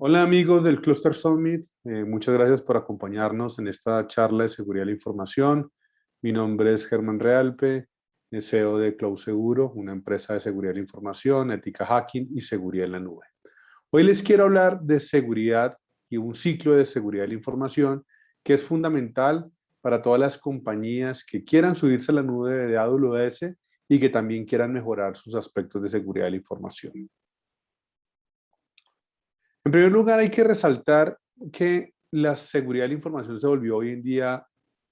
Hola amigos del Cluster Summit, muchas gracias por acompañarnos en esta charla de seguridad de la información. Mi nombre es Germán Realpe, CEO de Cloud Seguro, una empresa de seguridad de la información, ética hacking y seguridad en la nube. Hoy les quiero hablar de seguridad y un ciclo de seguridad de la información que es fundamental para todas las compañías que quieran subirse a la nube de AWS y que también quieran mejorar sus aspectos de seguridad de la información. En primer lugar, hay que resaltar que la seguridad de la información se volvió hoy en día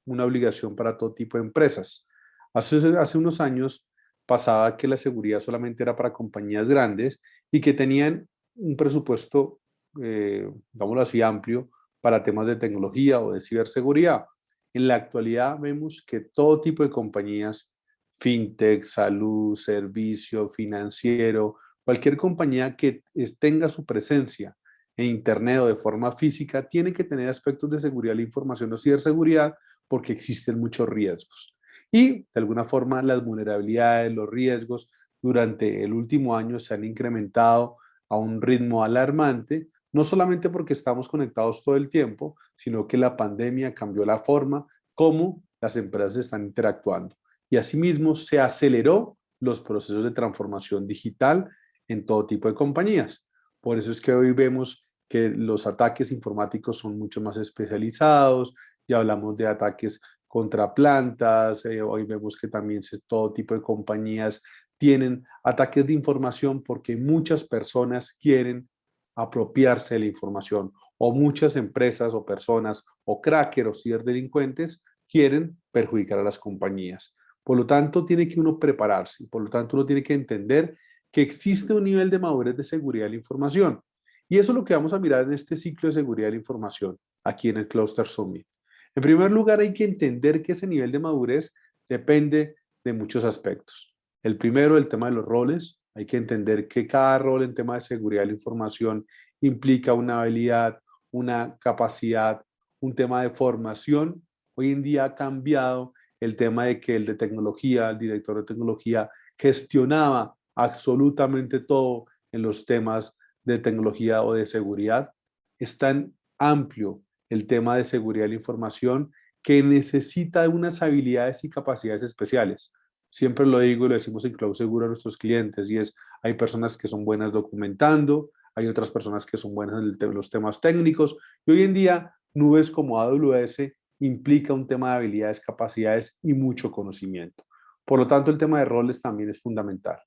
una obligación para todo tipo de empresas. Hace unos años pasaba que la seguridad solamente era para compañías grandes y que tenían un presupuesto, digámoslo así, amplio para temas de tecnología o de ciberseguridad. En la actualidad vemos que todo tipo de compañías, fintech, salud, servicio, financiero, cualquier compañía que tenga su presencia en Internet o de forma física, tiene que tener aspectos de seguridad de la información o ciberseguridad porque existen muchos riesgos. Y de alguna forma las vulnerabilidades, los riesgos durante el último año se han incrementado a un ritmo alarmante, no solamente porque estamos conectados todo el tiempo, sino que la pandemia cambió la forma como las empresas están interactuando. Y asimismo se aceleró los procesos de transformación digital en todo tipo de compañías. Por eso es que hoy vemos que los ataques informáticos son mucho más especializados, ya hablamos de ataques contra plantas, hoy vemos que también todo tipo de compañías tienen ataques de información porque muchas personas quieren apropiarse de la información o muchas empresas o personas o crackers o ciberdelincuentes quieren perjudicar a las compañías. Por lo tanto, tiene que uno prepararse y por lo tanto uno tiene que entender que existe un nivel de madurez de seguridad de la información. Y eso es lo que vamos a mirar en este ciclo de seguridad de la información, aquí en el Cluster Summit. En primer lugar, hay que entender que ese nivel de madurez depende de muchos aspectos. El primero, el tema de los roles. Hay que entender que cada rol en tema de seguridad de la información implica una habilidad, una capacidad, un tema de formación. Hoy en día ha cambiado el tema de que el de tecnología, el director de tecnología, gestionaba absolutamente todo en los temas de tecnología o de seguridad. Es tan amplio el tema de seguridad de la información que necesita unas habilidades y capacidades especiales. Siempre lo digo y lo decimos en Cloud Seguro a nuestros clientes y es, hay personas que son buenas documentando, hay otras personas que son buenas en los temas técnicos y hoy en día nubes como AWS implica un tema de habilidades, capacidades y mucho conocimiento. Por lo tanto, el tema de roles también es fundamental.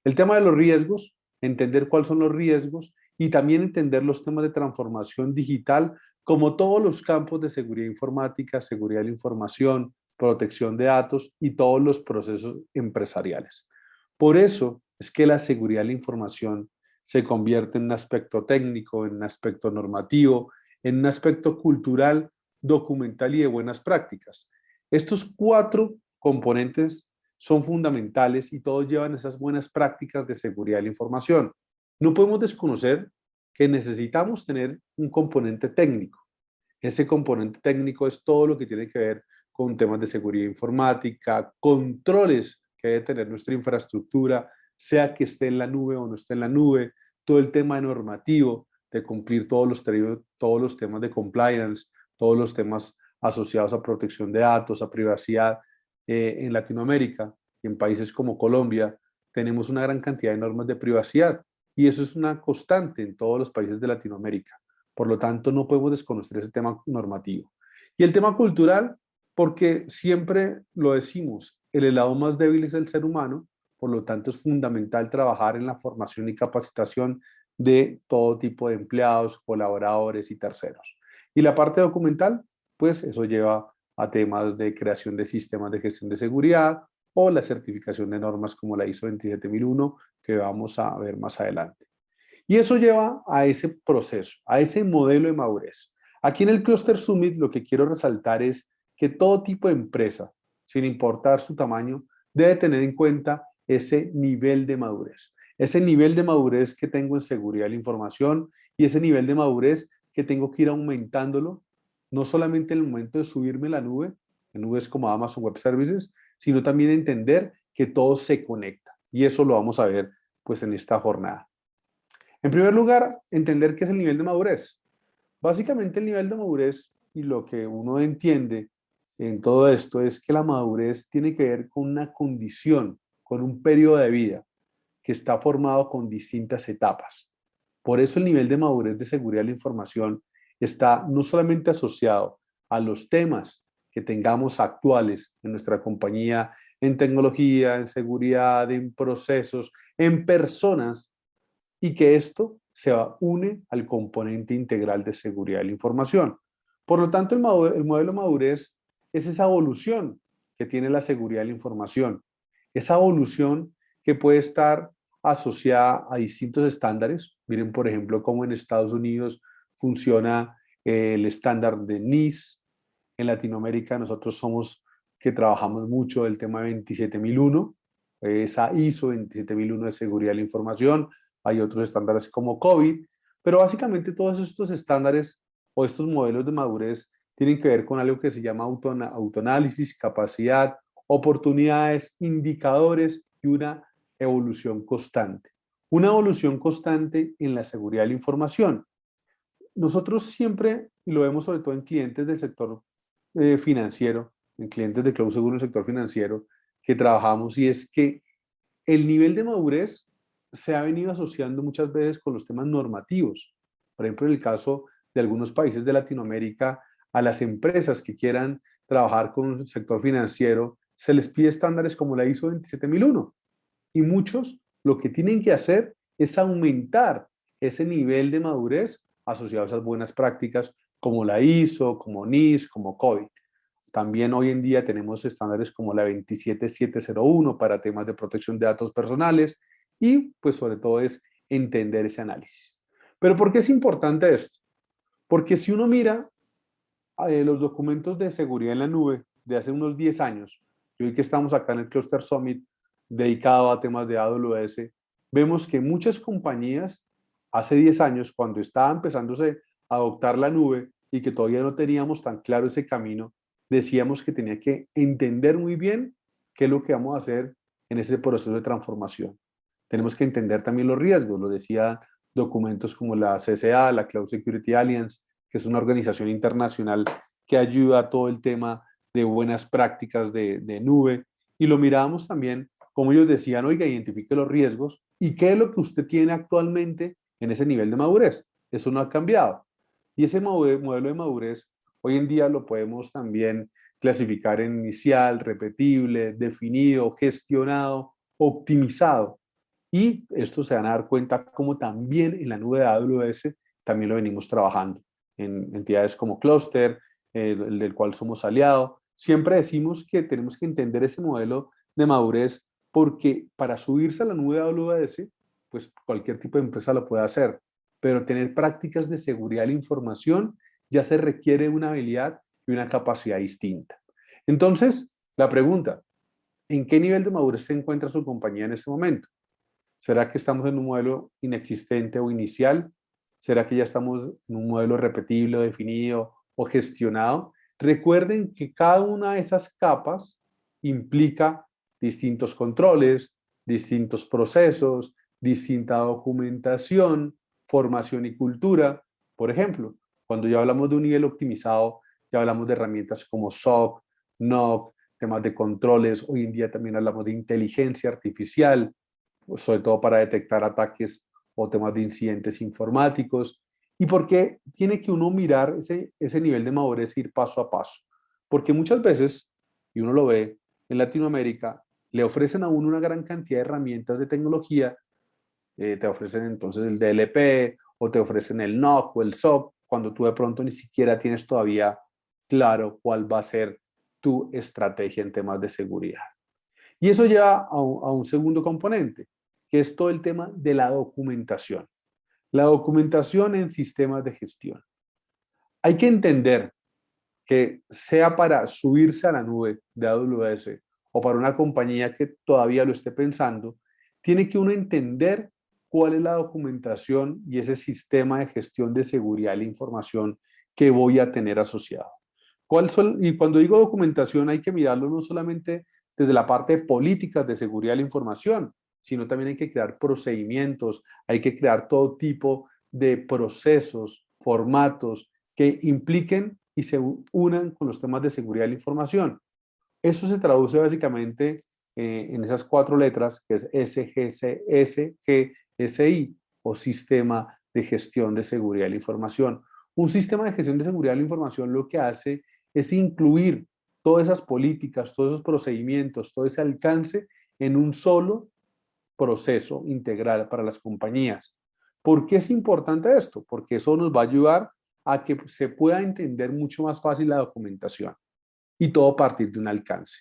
El tema de los riesgos, entender cuáles son los riesgos y también entender los temas de transformación digital, como todos los campos de seguridad informática, seguridad de la información, protección de datos y todos los procesos empresariales. Por eso es que la seguridad de la información se convierte en un aspecto técnico, en un aspecto normativo, en un aspecto cultural, documental y de buenas prácticas. Estos cuatro componentes son fundamentales y todos llevan esas buenas prácticas de seguridad de la información. No podemos desconocer que necesitamos tener un componente técnico. Ese componente técnico es todo lo que tiene que ver con temas de seguridad informática, controles que debe tener nuestra infraestructura, sea que esté en la nube o no esté en la nube, todo el tema normativo de cumplir todos los temas de compliance, todos los temas asociados a protección de datos, a privacidad. En Latinoamérica y en países como Colombia tenemos una gran cantidad de normas de privacidad y eso es una constante en todos los países de Latinoamérica. Por lo tanto, no podemos desconocer ese tema normativo. Y el tema cultural, porque siempre lo decimos, el eslabón más débil es el ser humano, por lo tanto es fundamental trabajar en la formación y capacitación de todo tipo de empleados, colaboradores y terceros. Y la parte documental, pues eso lleva a temas de creación de sistemas de gestión de seguridad o la certificación de normas como la ISO 27001 que vamos a ver más adelante. Y eso lleva a ese proceso, a ese modelo de madurez. Aquí en el Cluster Summit lo que quiero resaltar es que todo tipo de empresa, sin importar su tamaño, debe tener en cuenta ese nivel de madurez. Ese nivel de madurez que tengo en seguridad de la información y ese nivel de madurez que tengo que ir aumentándolo, no solamente en el momento de subirme a la nube, en nubes como Amazon Web Services, sino también entender que todo se conecta. Y eso lo vamos a ver pues en esta jornada. En primer lugar, entender qué es el nivel de madurez. Básicamente el nivel de madurez y lo que uno entiende en todo esto es que la madurez tiene que ver con una condición, con un periodo de vida que está formado con distintas etapas. Por eso el nivel de madurez de seguridad de la información está no solamente asociado a los temas que tengamos actuales en nuestra compañía, en tecnología, en seguridad, en procesos, en personas, y que esto se une al componente integral de seguridad de la información. Por lo tanto, el modelo madurez es esa evolución que tiene la seguridad de la información, esa evolución que puede estar asociada a distintos estándares. Miren, por ejemplo, cómo en Estados Unidos funciona el estándar de NIS. En Latinoamérica nosotros somos que trabajamos mucho el tema 27001, esa ISO 27001 de seguridad de la información. Hay otros estándares como COVID, pero básicamente todos estos estándares o estos modelos de madurez tienen que ver con algo que se llama autoanálisis, capacidad, oportunidades, indicadores y una evolución constante. Una evolución constante en la seguridad de la información. Nosotros siempre, y lo vemos sobre todo en clientes del sector financiero, en clientes de Cloud Seguro en el sector financiero, que trabajamos, y es que el nivel de madurez se ha venido asociando muchas veces con los temas normativos. Por ejemplo, en el caso de algunos países de Latinoamérica, a las empresas que quieran trabajar con un sector financiero, se les pide estándares como la ISO 27001. Y muchos lo que tienen que hacer es aumentar ese nivel de madurez asociado a esas buenas prácticas como la ISO, como NIS, como COVID. También hoy en día tenemos estándares como la 27701 para temas de protección de datos personales y pues sobre todo es entender ese análisis. Pero ¿por qué es importante esto? Porque si uno mira los documentos de seguridad en la nube de hace unos 10 años, y hoy que estamos acá en el Cluster Summit dedicado a temas de AWS, vemos que muchas compañías hace 10 años, cuando estaba empezándose a adoptar la nube y que todavía no teníamos tan claro ese camino, decíamos que tenía que entender muy bien qué es lo que vamos a hacer en ese proceso de transformación. Tenemos que entender también los riesgos, lo decía documentos como la CCA, la Cloud Security Alliance, que es una organización internacional que ayuda a todo el tema de buenas prácticas de nube. Y lo mirábamos también, como ellos decían, oiga, identifique los riesgos y qué es lo que usted tiene actualmente en ese nivel de madurez. Eso no ha cambiado. Y ese modelo de madurez, hoy en día lo podemos también clasificar en inicial, repetible, definido, gestionado, optimizado. Y esto se van a dar cuenta como también en la nube de AWS también lo venimos trabajando en entidades como Cluster, el del cual somos aliados. Siempre decimos que tenemos que entender ese modelo de madurez porque para subirse a la nube de AWS, pues cualquier tipo de empresa lo puede hacer, pero tener prácticas de seguridad de la información ya se requiere una habilidad y una capacidad distinta. Entonces, la pregunta, ¿en qué nivel de madurez se encuentra su compañía en este momento? ¿Será que estamos en un modelo inexistente o inicial? ¿Será que ya estamos en un modelo repetible, definido o gestionado? Recuerden que cada una de esas capas implica distintos controles, distintos procesos, distinta documentación, formación y cultura. Por ejemplo, cuando ya hablamos de un nivel optimizado, ya hablamos de herramientas como SOC, NOC, temas de controles. Hoy en día también hablamos de inteligencia artificial, sobre todo para detectar ataques o temas de incidentes informáticos. ¿Y por qué tiene que uno mirar ese nivel de madurez e ir paso a paso? Porque muchas veces, y uno lo ve en Latinoamérica, le ofrecen a uno una gran cantidad de herramientas de tecnología, te ofrecen entonces el DLP o te ofrecen el NOC o el SOC, cuando tú de pronto ni siquiera tienes todavía claro cuál va a ser tu estrategia en temas de seguridad. Y eso lleva a un segundo componente, que es todo el tema de la documentación. La documentación en sistemas de gestión. Hay que entender que sea para subirse a la nube de AWS o para una compañía que todavía lo esté pensando, tiene que uno entender cuál es la documentación y ese sistema de gestión de seguridad de la información que voy a tener asociado. Y cuando digo documentación hay que mirarlo no solamente desde la parte de políticas de seguridad de la información, sino también hay que crear procedimientos, hay que crear todo tipo de procesos, formatos que impliquen y se unan con los temas de seguridad de la información. Eso se traduce básicamente en esas 4 letras, que es SGSI o Sistema de Gestión de Seguridad de la Información. Un sistema de gestión de seguridad de la información lo que hace es incluir todas esas políticas, todos esos procedimientos, todo ese alcance en un solo proceso integral para las compañías. ¿Por qué es importante esto? Porque eso nos va a ayudar a que se pueda entender mucho más fácil la documentación y todo a partir de un alcance.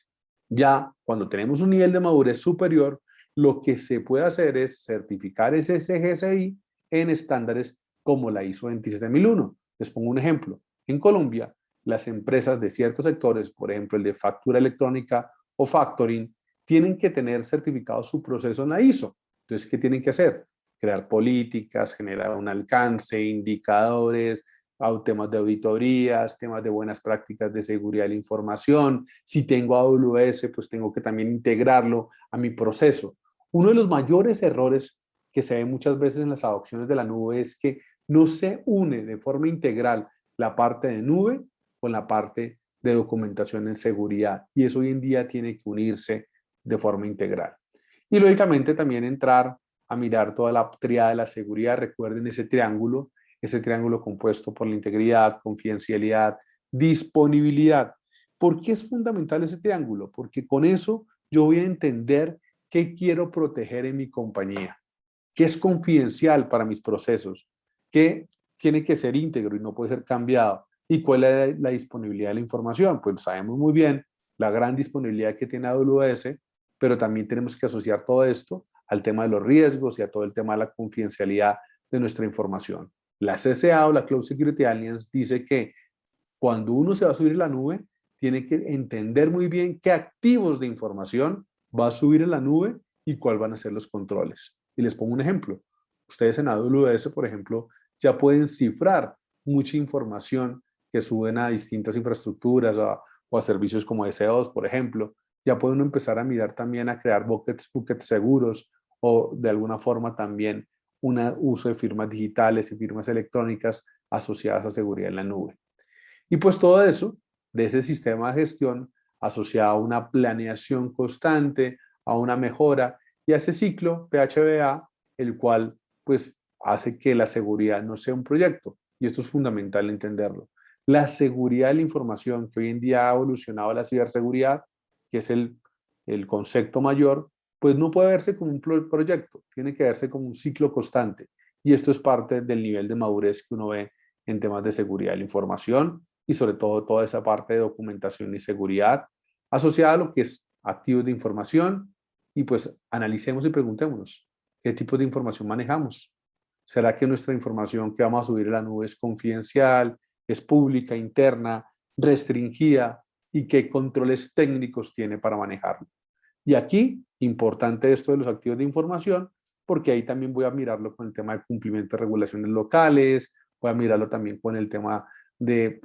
Ya cuando tenemos un nivel de madurez superior, lo que se puede hacer es certificar ese CGSI en estándares como la ISO 27001. Les pongo un ejemplo. En Colombia, las empresas de ciertos sectores, por ejemplo el de factura electrónica o factoring, tienen que tener certificado su proceso en la ISO. Entonces, ¿qué tienen que hacer? Crear políticas, generar un alcance, indicadores, temas de auditorías, temas de buenas prácticas de seguridad de la información. Si tengo AWS, pues tengo que también integrarlo a mi proceso. Uno de los mayores errores que se ve muchas veces en las adopciones de la nube es que no se une de forma integral la parte de nube con la parte de documentación en seguridad. Y eso hoy en día tiene que unirse de forma integral. Y lógicamente también entrar a mirar toda la triada de la seguridad. Recuerden ese triángulo compuesto por la integridad, confidencialidad, disponibilidad. ¿Por qué es fundamental ese triángulo? Porque con eso yo voy a entender qué quiero proteger en mi compañía, qué es confidencial para mis procesos, qué tiene que ser íntegro y no puede ser cambiado, y cuál es la disponibilidad de la información. Pues sabemos muy bien la gran disponibilidad que tiene AWS, pero también tenemos que asociar todo esto al tema de los riesgos y a todo el tema de la confidencialidad de nuestra información. La CSA o la Cloud Security Alliance dice que cuando uno se va a subir a la nube, tiene que entender muy bien qué activos de información va a subir en la nube y cuáles van a ser los controles. Y les pongo un ejemplo. Ustedes en AWS, por ejemplo, ya pueden cifrar mucha información que suben a distintas infraestructuras o a servicios como S2, por ejemplo. Ya pueden empezar a mirar también a crear buckets seguros o de alguna forma también un uso de firmas digitales y firmas electrónicas asociadas a seguridad en la nube. Y pues todo eso, de ese sistema de gestión, asociado a una planeación constante, a una mejora y a ese ciclo PHBA, el cual pues hace que la seguridad no sea un proyecto. Y esto es fundamental entenderlo. La seguridad de la información, que hoy en día ha evolucionado a la ciberseguridad, que es el concepto mayor, pues no puede verse como un proyecto, tiene que verse como un ciclo constante. Y esto es parte del nivel de madurez que uno ve en temas de seguridad de la información y sobre todo toda esa parte de documentación y seguridad asociada a lo que es activos de información, y pues analicemos y preguntémonos, ¿qué tipo de información manejamos? ¿Será que nuestra información que vamos a subir a la nube es confidencial, es pública, interna, restringida, y qué controles técnicos tiene para manejarlo? Y aquí, importante esto de los activos de información, porque ahí también voy a mirarlo con el tema de cumplimiento de regulaciones locales, voy a mirarlo también con el tema de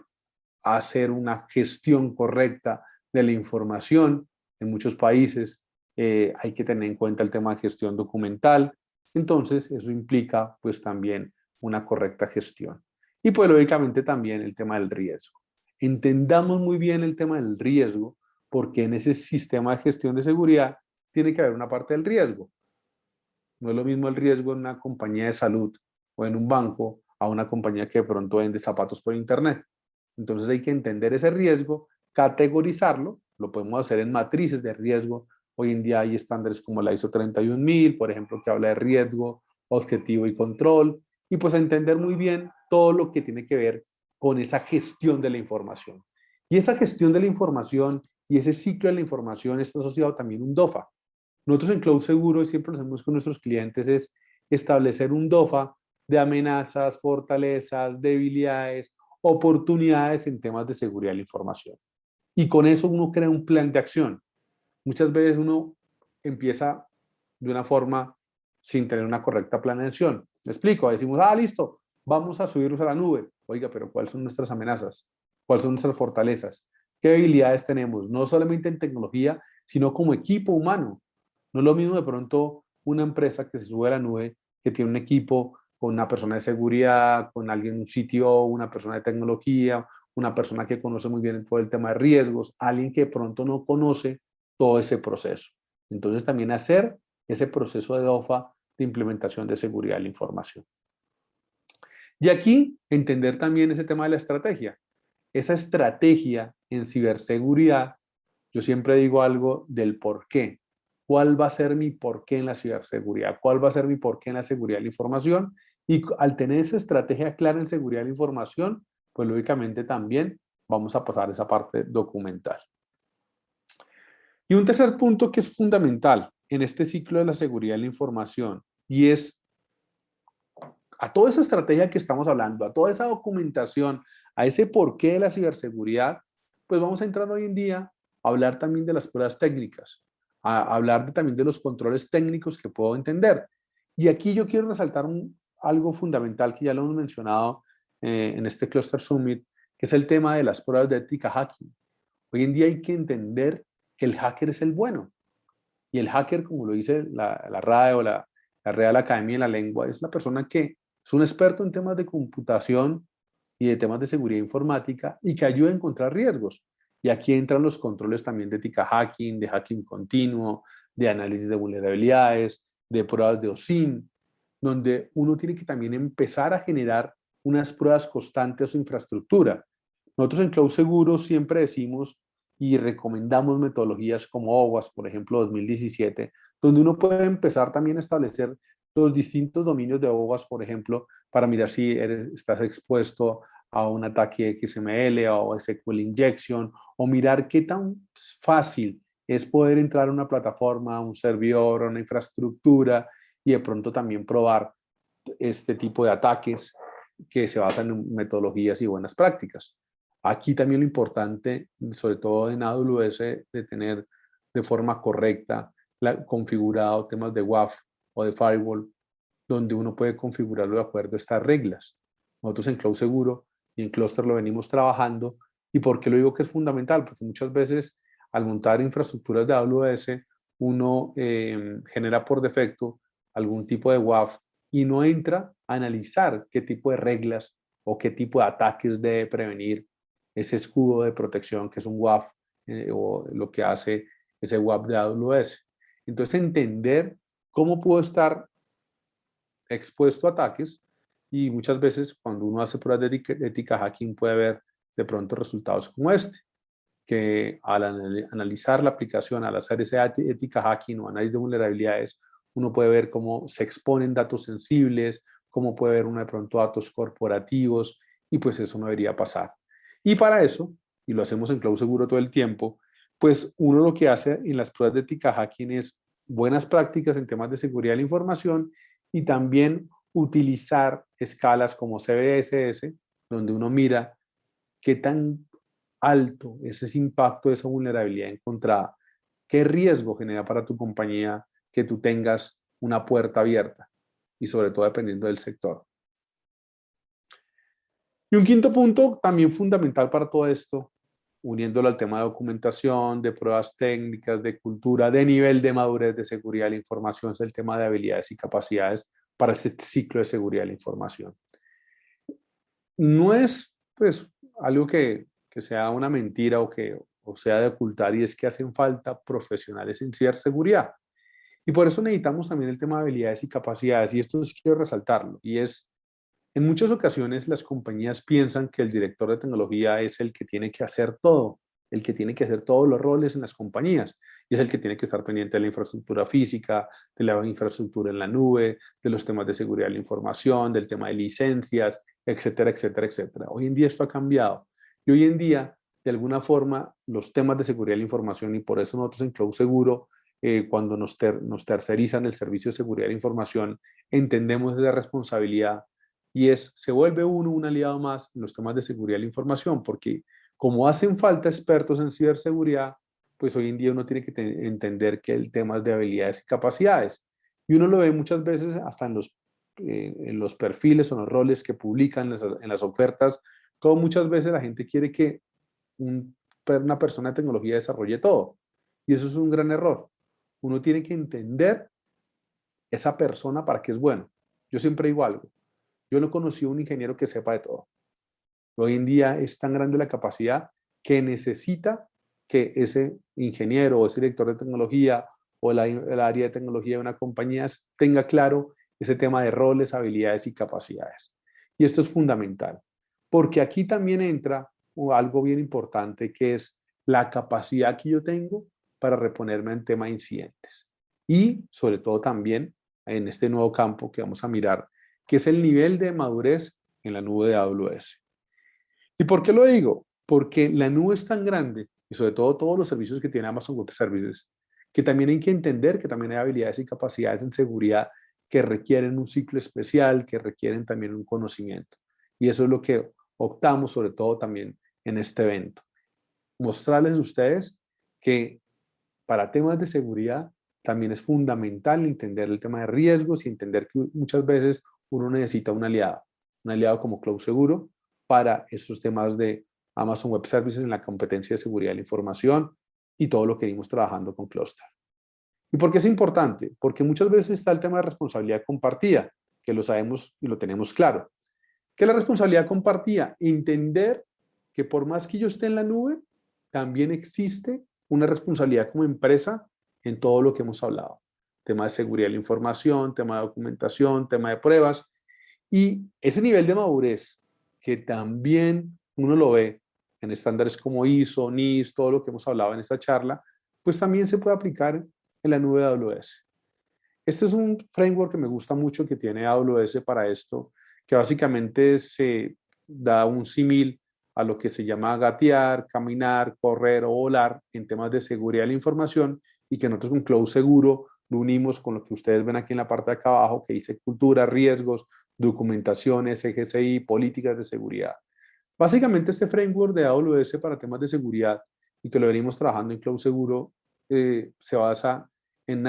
hacer una gestión correcta de la información. En muchos países hay que tener en cuenta el tema de gestión documental. Entonces, eso implica pues también una correcta gestión. Y pues lógicamente también el tema del riesgo. Entendamos muy bien el tema del riesgo, porque en ese sistema de gestión de seguridad tiene que haber una parte del riesgo. No es lo mismo el riesgo en una compañía de salud o en un banco a una compañía que de pronto vende zapatos por internet. Entonces hay que entender ese riesgo, categorizarlo, lo podemos hacer en matrices de riesgo. Hoy en día hay estándares como la ISO 31000, por ejemplo, que habla de riesgo, objetivo y control, y pues entender muy bien todo lo que tiene que ver con esa gestión de la información. Y esa gestión de la información y ese ciclo de la información está asociado también a un DOFA. Nosotros en Cloud Seguro, y siempre lo hacemos con nuestros clientes, es establecer un DOFA de amenazas, fortalezas, debilidades, oportunidades en temas de seguridad de la información. Y con eso uno crea un plan de acción. Muchas veces uno empieza de una forma sin tener una correcta planeación. Me explico, decimos, listo, vamos a subirnos a la nube. Oiga, pero ¿cuáles son nuestras amenazas? ¿Cuáles son nuestras fortalezas? ¿Qué debilidades tenemos? No solamente en tecnología, sino como equipo humano. No es lo mismo de pronto una empresa que se sube a la nube, que tiene un equipo con una persona de seguridad, con alguien, un CTO, una persona de tecnología, una persona que conoce muy bien todo el tema de riesgos, alguien que de pronto no conoce todo ese proceso. Entonces también hacer ese proceso de DOFA de implementación de seguridad de la información. Y aquí entender también ese tema de la estrategia. Esa estrategia en ciberseguridad, yo siempre digo algo del por qué. ¿Cuál va a ser mi por qué en la ciberseguridad? ¿Cuál va a ser mi por qué en la seguridad de la información? Y al tener esa estrategia clara en seguridad de la información, pues lógicamente también vamos a pasar esa parte documental. Y un tercer punto que es fundamental en este ciclo de la seguridad de la información, y es a toda esa estrategia que estamos hablando, a toda esa documentación, a ese porqué de la ciberseguridad, pues vamos a entrar hoy en día a hablar también de las pruebas técnicas, a hablar también de los controles técnicos que puedo entender. Y aquí yo quiero resaltar algo fundamental que ya lo hemos mencionado en este Cluster Summit, que es el tema de las pruebas de ética hacking. Hoy en día hay que entender que el hacker es el bueno. Y el hacker, como lo dice la RAE o la Real Academia de la Lengua, es la persona que es un experto en temas de computación y de temas de seguridad informática y que ayuda a encontrar riesgos. Y aquí entran los controles también de ética hacking, de hacking continuo, de análisis de vulnerabilidades, de pruebas de OSINT, donde uno tiene que también empezar a generar unas pruebas constantes a su infraestructura. Nosotros en Cloud Seguro siempre decimos y recomendamos metodologías como OWASP, por ejemplo, 2017, donde uno puede empezar también a establecer los distintos dominios de OWASP, por ejemplo, para mirar si estás expuesto a un ataque XML o SQL injection, o mirar qué tan fácil es poder entrar a una plataforma, a un servidor, a una infraestructura y de pronto también probar este tipo de ataques que se basan en metodologías y buenas prácticas. Aquí también lo importante, sobre todo en AWS, de tener de forma correcta configurado temas de WAF o de firewall, donde uno puede configurarlo de acuerdo a estas reglas. Nosotros en Cloud Seguro y en Cluster lo venimos trabajando. ¿Y por qué lo digo que es fundamental? Porque muchas veces al montar infraestructuras de AWS, uno genera por defecto algún tipo de WAF y no entra a analizar qué tipo de reglas o qué tipo de ataques debe prevenir ese escudo de protección que es un WAF o lo que hace ese WAF de AWS. Entonces, entender cómo puedo estar expuesto a ataques y muchas veces cuando uno hace pruebas de ética hacking puede ver de pronto resultados como este, que al analizar la aplicación, al hacer ese ética hacking o análisis de vulnerabilidades, uno puede ver cómo se exponen datos sensibles, cómo puede ver uno de pronto datos corporativos y pues eso no debería pasar. Y para eso, y lo hacemos en Cloud Seguro todo el tiempo, pues uno lo que hace en las pruebas de ética hacking es buenas prácticas en temas de seguridad de la información y también utilizar escalas como CBSS, donde uno mira qué tan alto es ese impacto de esa vulnerabilidad encontrada, qué riesgo genera para tu compañía que tú tengas una puerta abierta y sobre todo dependiendo del sector. Y un quinto punto también fundamental para todo esto, uniéndolo al tema de documentación, de pruebas técnicas, de cultura, de nivel de madurez de seguridad de la información, es el tema de habilidades y capacidades para este ciclo de seguridad de la información. No es pues algo que sea una mentira o sea de ocultar, y es que hacen falta profesionales en ciberseguridad. Y por eso necesitamos también el tema de habilidades y capacidades, y esto sí quiero resaltarlo, y es, en muchas ocasiones las compañías piensan que el director de tecnología es el que tiene que hacer todo, el que tiene que hacer todos los roles en las compañías, y es el que tiene que estar pendiente de la infraestructura física, de la infraestructura en la nube, de los temas de seguridad de la información, del tema de licencias, etcétera, etcétera, etcétera. Hoy en día esto ha cambiado, y hoy en día, de alguna forma, los temas de seguridad de la información, y por eso nosotros en Cloud Seguro, cuando nos tercerizan el servicio de seguridad de la información, entendemos esa responsabilidad y se vuelve uno un aliado más en los temas de seguridad de la información, porque como hacen falta expertos en ciberseguridad, pues hoy en día uno tiene que entender que el tema es de habilidades y capacidades. Y uno lo ve muchas veces hasta en los perfiles o en los roles que publican en las ofertas, como muchas veces la gente quiere que una persona de tecnología desarrolle todo. Y eso es un gran error. Uno tiene que entender esa persona para qué es bueno. Yo siempre digo algo. Yo no conocí a un ingeniero que sepa de todo. Hoy en día es tan grande la capacidad que necesita que ese ingeniero o ese director de tecnología o el área de tecnología de una compañía tenga claro ese tema de roles, habilidades y capacidades. Y esto es fundamental, porque aquí también entra algo bien importante que es la capacidad que yo tengo para reponerme en tema de incidentes. Y sobre todo también en este nuevo campo que vamos a mirar, que es el nivel de madurez en la nube de AWS. ¿Y por qué lo digo? Porque la nube es tan grande, y sobre todo todos los servicios que tiene Amazon Web Services, que también hay que entender que también hay habilidades y capacidades en seguridad que requieren un ciclo especial, que requieren también un conocimiento. Y eso es lo que optamos sobre todo también en este evento. Mostrarles a ustedes que para temas de seguridad también es fundamental entender el tema de riesgos y entender que muchas veces uno necesita un aliado como Cloud Seguro para esos temas de Amazon Web Services en la competencia de seguridad de la información y todo lo que venimos trabajando con Cluster. ¿Y por qué es importante? Porque muchas veces está el tema de responsabilidad compartida, que lo sabemos y lo tenemos claro. ¿Qué es la responsabilidad compartida? Entender que por más que yo esté en la nube, también existe una responsabilidad como empresa en todo lo que hemos hablado. Tema de seguridad de la información, tema de documentación, tema de pruebas. Y ese nivel de madurez que también uno lo ve en estándares como ISO, NIST, todo lo que hemos hablado en esta charla, pues también se puede aplicar en la nube de AWS. Este es un framework que me gusta mucho que tiene AWS para esto, que básicamente se da un símil a lo que se llama gatear, caminar, correr o volar en temas de seguridad de la información y que nosotros con Cloud Seguro lo unimos con lo que ustedes ven aquí en la parte de acá abajo que dice cultura, riesgos, documentaciones, CGCI, políticas de seguridad. Básicamente este framework de AWS para temas de seguridad y que lo venimos trabajando en Cloud Seguro se basa en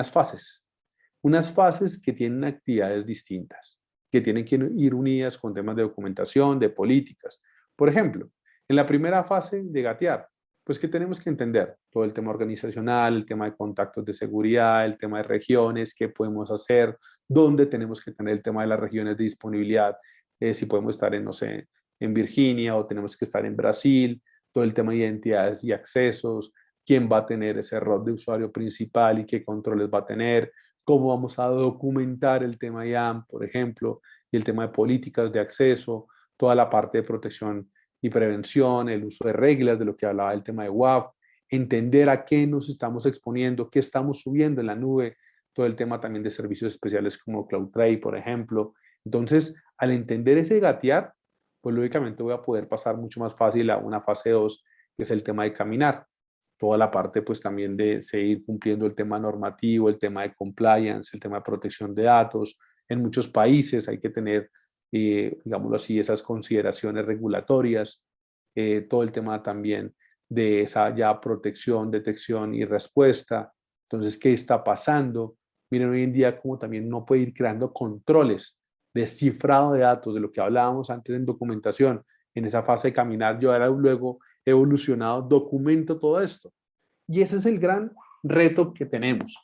unas fases que tienen actividades distintas, que tienen que ir unidas con temas de documentación, de políticas. Por ejemplo, en la primera fase de gatear, pues que tenemos que entender todo el tema organizacional, el tema de contactos de seguridad, el tema de regiones, qué podemos hacer, dónde tenemos que tener el tema de las regiones de disponibilidad, si podemos estar en, no sé, en Virginia o tenemos que estar en Brasil, todo el tema de identidades y accesos, quién va a tener ese rol de usuario principal y qué controles va a tener, cómo vamos a documentar el tema IAM, por ejemplo, y el tema de políticas de acceso, toda la parte de protección y prevención, el uso de reglas, de lo que hablaba el tema de WAF, entender a qué nos estamos exponiendo, qué estamos subiendo en la nube, todo el tema también de servicios especiales como CloudTrail, por ejemplo. Entonces, al entender ese gatear, pues lógicamente voy a poder pasar mucho más fácil a una fase 2, que es el tema de caminar toda la parte pues también de seguir cumpliendo el tema normativo, el tema de compliance, el tema de protección de datos. En muchos países hay que tener, digámoslo así, esas consideraciones regulatorias, todo el tema también de esa ya protección, detección y respuesta. Entonces, ¿qué está pasando? Miren, hoy en día como también uno puede ir creando controles de cifrado de datos, de lo que hablábamos antes en documentación, en esa fase de caminar, yo ahora luego evolucionado, documento todo esto. Y ese es el gran reto que tenemos.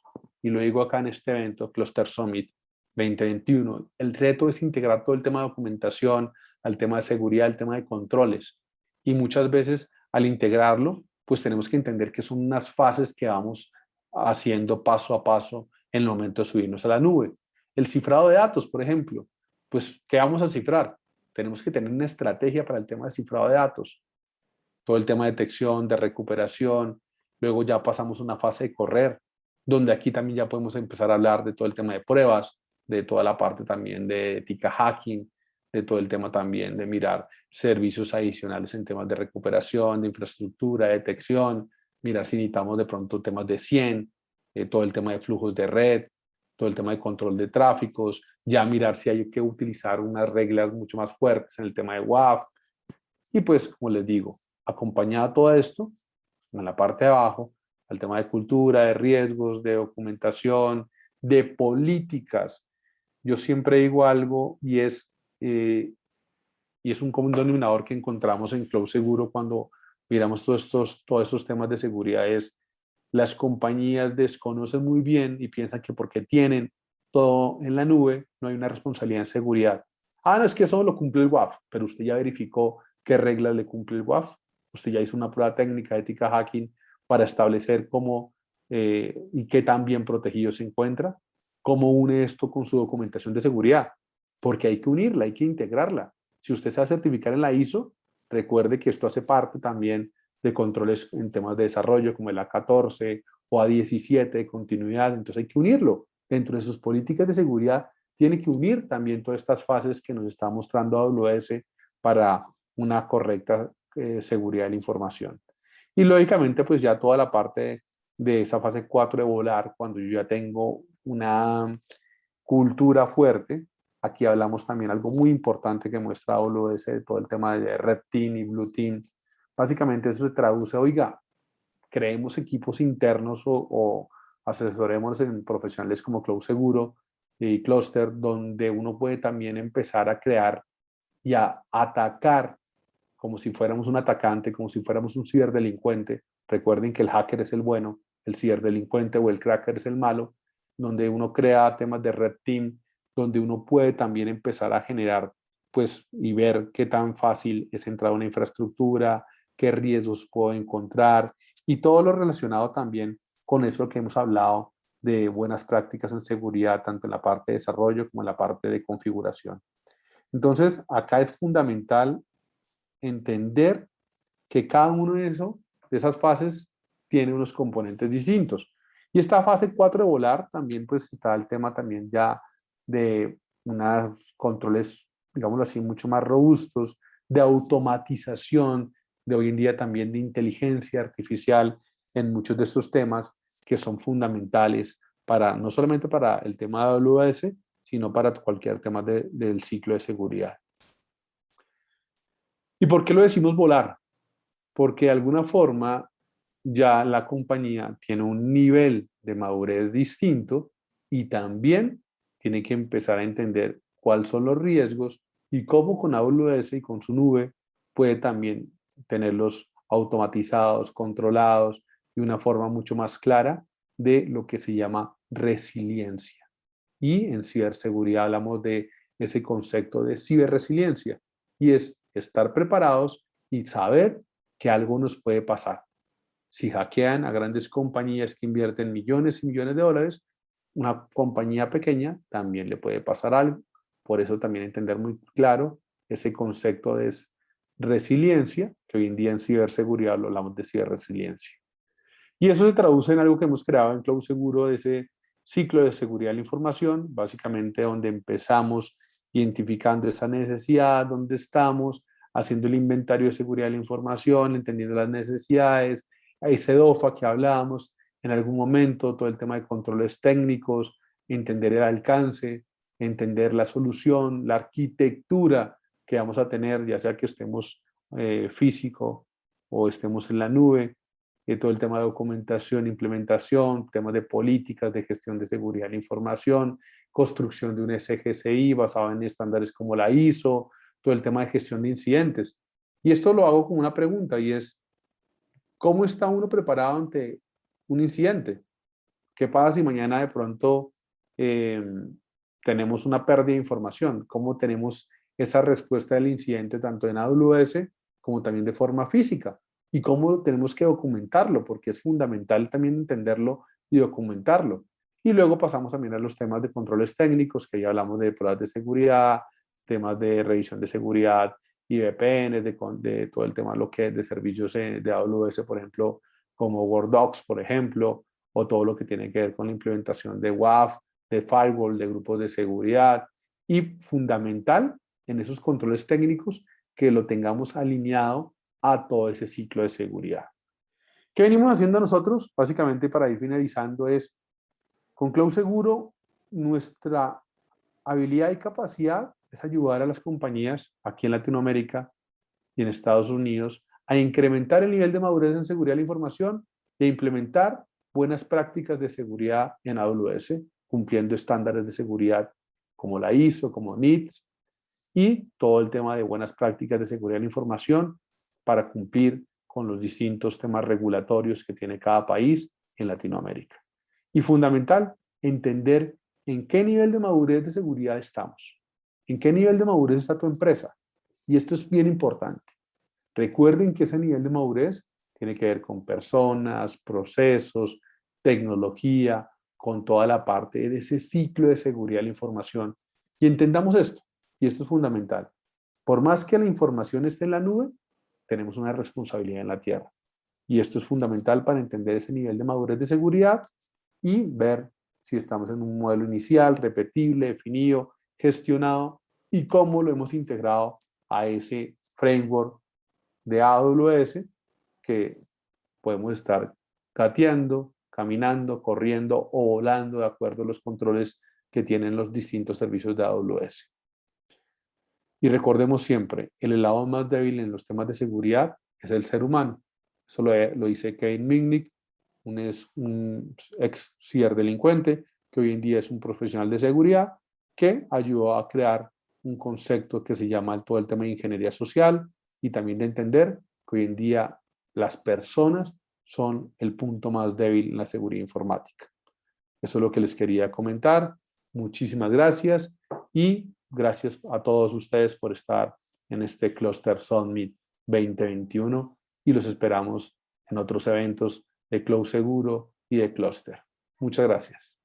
Y lo digo acá en este evento, Cluster Summit 2021. El reto es integrar todo el tema de documentación, al tema de seguridad, al tema de controles. Y muchas veces al integrarlo, pues tenemos que entender que son unas fases que vamos haciendo paso a paso en el momento de subirnos a la nube. El cifrado de datos, por ejemplo, pues ¿qué vamos a cifrar? Tenemos que tener una estrategia para el tema de cifrado de datos, todo el tema de detección, de recuperación, luego ya pasamos a una fase de correr, donde aquí también ya podemos empezar a hablar de todo el tema de pruebas, de toda la parte también de ética hacking, de todo el tema también de mirar servicios adicionales en temas de recuperación, de infraestructura, de detección, mirar si necesitamos de pronto temas de 100, todo el tema de flujos de red, todo el tema de control de tráficos, ya mirar si hay que utilizar unas reglas mucho más fuertes en el tema de WAF. Y pues, como les digo, acompañado a todo esto, en la parte de abajo, al tema de cultura, de riesgos, de documentación, de políticas. Yo siempre digo algo y es un común denominador que encontramos en Cloud Seguro cuando miramos todos estos temas de seguridad, es las compañías desconocen muy bien y piensan que porque tienen todo en la nube, no hay una responsabilidad en seguridad. Ah, no, es que eso lo cumple el WAF, pero usted ya verificó qué reglas le cumple el WAF. Usted ya hizo una prueba técnica de ética hacking para establecer cómo y qué tan bien protegido se encuentra. ¿Cómo une esto con su documentación de seguridad? Porque hay que unirla, hay que integrarla. Si usted se va a certificar en la ISO, recuerde que esto hace parte también de controles en temas de desarrollo como el A14 o A17 de continuidad, entonces hay que unirlo. Dentro de sus políticas de seguridad tiene que unir también todas estas fases que nos está mostrando AWS para una correcta seguridad de la información. Y lógicamente pues ya toda la parte de esa fase 4 de volar, cuando yo ya tengo una cultura fuerte. Aquí hablamos también algo muy importante que muestra AWS, de todo el tema de Red Team y Blue Team. Básicamente eso se traduce, oiga, creemos equipos internos o asesoremos en profesionales como Cloud Seguro y Cluster, donde uno puede también empezar a crear y a atacar como si fuéramos un atacante, como si fuéramos un ciberdelincuente. Recuerden que el hacker es el bueno, el ciberdelincuente o el cracker es el malo, donde uno crea temas de red team, donde uno puede también empezar a generar, pues, y ver qué tan fácil es entrar a una infraestructura, qué riesgos puedo encontrar, y todo lo relacionado también con eso que hemos hablado de buenas prácticas en seguridad, tanto en la parte de desarrollo como en la parte de configuración. Entonces, acá es fundamental entender que cada uno de esas fases tiene unos componentes distintos. Y esta fase 4 de volar también pues está el tema también ya de unos controles, digámoslo así, mucho más robustos, de automatización, de hoy en día también de inteligencia artificial en muchos de estos temas que son fundamentales para, no solamente para el tema de AWS, sino para cualquier tema del ciclo de seguridad. ¿Y por qué lo decimos volar? Porque de alguna forma ya la compañía tiene un nivel de madurez distinto y también tiene que empezar a entender cuáles son los riesgos y cómo con AWS y con su nube puede también tenerlos automatizados, controlados de una forma mucho más clara de lo que se llama resiliencia. Y en ciberseguridad hablamos de ese concepto de ciberresiliencia y es estar preparados y saber que algo nos puede pasar. Si hackean a grandes compañías que invierten millones y millones de dólares, una compañía pequeña también le puede pasar algo. Por eso también entender muy claro ese concepto de resiliencia, que hoy en día en ciberseguridad lo hablamos de ciberresiliencia. Y eso se traduce en algo que hemos creado en Cloud Seguro, de ese ciclo de seguridad de la información, básicamente donde empezamos identificando esa necesidad, dónde estamos, haciendo el inventario de seguridad de la información, entendiendo las necesidades, ese DOFA que hablábamos en algún momento, todo el tema de controles técnicos, entender el alcance, entender la solución, la arquitectura que vamos a tener, ya sea que estemos físico o estemos en la nube, todo el tema de documentación, implementación, temas de políticas de gestión de seguridad de la información, construcción de un SGCI basado en estándares como la ISO, todo el tema de gestión de incidentes. Y esto lo hago como una pregunta y es, ¿cómo está uno preparado ante un incidente? ¿Qué pasa si mañana de pronto eh, tenemos una pérdida de información? ¿Cómo tenemos esa respuesta del incidente tanto en AWS como también de forma física? ¿Y cómo tenemos que documentarlo? Porque es fundamental también entenderlo y documentarlo. Y luego pasamos también a los temas de controles técnicos, que ya hablamos de pruebas de seguridad, temas de revisión de seguridad y VPN, de todo el tema lo que es de servicios de AWS, por ejemplo, como WordDocs, por ejemplo, o todo lo que tiene que ver con la implementación de WAF, de firewall, de grupos de seguridad y fundamental en esos controles técnicos que lo tengamos alineado a todo ese ciclo de seguridad. ¿Qué venimos haciendo nosotros? Básicamente para ir finalizando es, con Cloud Seguro, nuestra habilidad y capacidad es ayudar a las compañías aquí en Latinoamérica y en Estados Unidos a incrementar el nivel de madurez en seguridad de la información e implementar buenas prácticas de seguridad en AWS, cumpliendo estándares de seguridad como la ISO, como NIST, y todo el tema de buenas prácticas de seguridad de la información para cumplir con los distintos temas regulatorios que tiene cada país en Latinoamérica. Y fundamental, entender ¿En qué nivel de madurez de seguridad estamos? ¿En qué nivel de madurez está tu empresa? Y esto es bien importante. Recuerden que ese nivel de madurez tiene que ver con personas, procesos, tecnología, con toda la parte de ese ciclo de seguridad de la información. Y entendamos esto, y esto es fundamental. Por más que la información esté en la nube, tenemos una responsabilidad en la tierra. Y esto es fundamental para entender ese nivel de madurez de seguridad y ver si estamos en un modelo inicial, repetible, definido, gestionado y cómo lo hemos integrado a ese framework de AWS que podemos estar gateando, caminando, corriendo o volando de acuerdo a los controles que tienen los distintos servicios de AWS. Y recordemos siempre, el eslabón más débil en los temas de seguridad es el ser humano. Eso lo dice Kevin Mitnick, un ex ciberdelincuente que hoy en día es un profesional de seguridad que ayudó a crear un concepto que se llama todo el tema de ingeniería social y también de entender que hoy en día las personas son el punto más débil en la seguridad informática. Eso es lo que les quería comentar. Muchísimas gracias y gracias a todos ustedes por estar en este Cluster Summit 2021 y los esperamos en otros eventos de Cloud Seguro y de Cluster. Muchas gracias.